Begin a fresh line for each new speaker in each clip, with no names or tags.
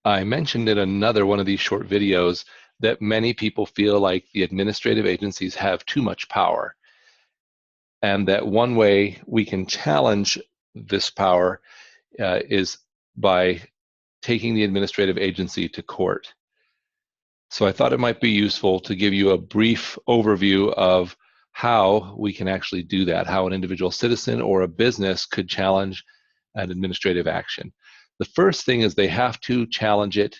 I mentioned in another one of these short videos that many people feel like the administrative agencies have too much power, and that one way we can challenge this power is by taking the administrative agency to court. So I thought it might be useful to give you a brief overview of how we can actually do that, how an individual citizen or a business could challenge an administrative action. The first thing is they have to challenge it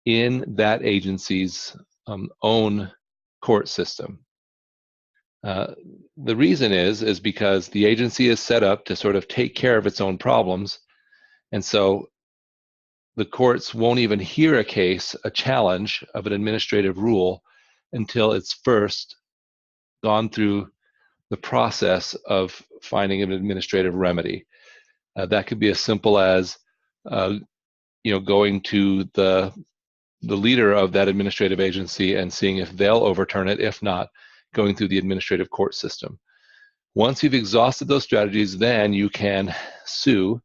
in that agency's own court system. The reason is because the agency is set up to sort of take care of its own problems, and so the courts won't even hear a challenge of an administrative rule, until it's first gone through the process of finding an administrative remedy. That could be as simple as going to the leader of that administrative agency and seeing if they'll overturn it. If not, going through the administrative court system. Once you've exhausted those strategies, then you can sue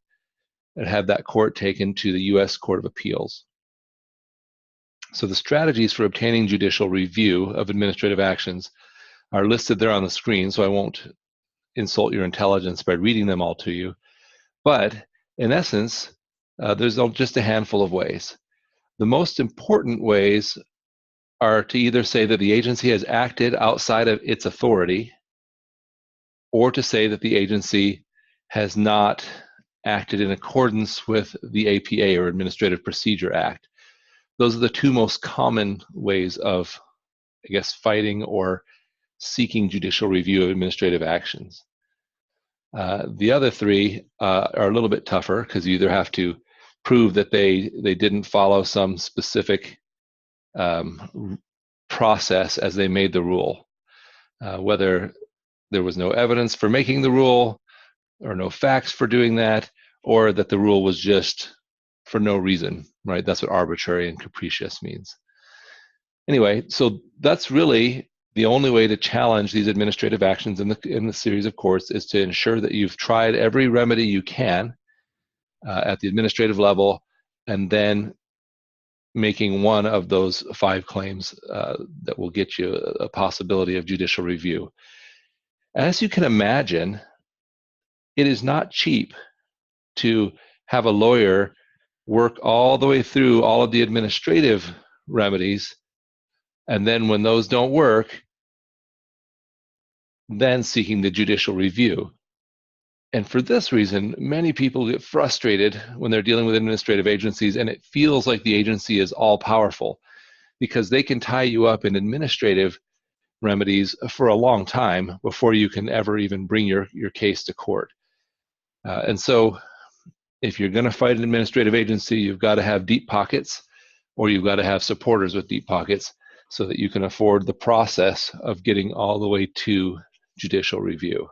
and have that court taken to the U.S. Court of Appeals. So the strategies for obtaining judicial review of administrative actions are listed there on the screen, so I won't insult your intelligence by reading them all to you. But in essence, there's just a handful of ways. The most important ways are to either say that the agency has acted outside of its authority, or to say that the agency has not acted in accordance with the APA, or Administrative Procedure Act. Those are the two most common ways of, fighting or seeking judicial review of administrative actions. The other three are a little bit tougher, because you either have to prove that they didn't follow some specific process as they made the rule, whether there was no evidence for making the rule, or no facts for doing that, or that the rule was just for no reason, right? That's what arbitrary and capricious means. Anyway, so that's really the only way to challenge these administrative actions in the series of courts, is to ensure that you've tried every remedy you can at the administrative level, and then making one of those 5 claims that will get you a possibility of judicial review. As you can imagine, it is not cheap to have a lawyer work all the way through all of the administrative remedies, and then when those don't work, then seeking the judicial review. And for this reason, many people get frustrated when they're dealing with administrative agencies, and it feels like the agency is all powerful, because they can tie you up in administrative remedies for a long time before you can ever even bring your case to court. And so if you're going to fight an administrative agency, you've got to have deep pockets, or you've got to have supporters with deep pockets, so that you can afford the process of getting all the way to judicial review.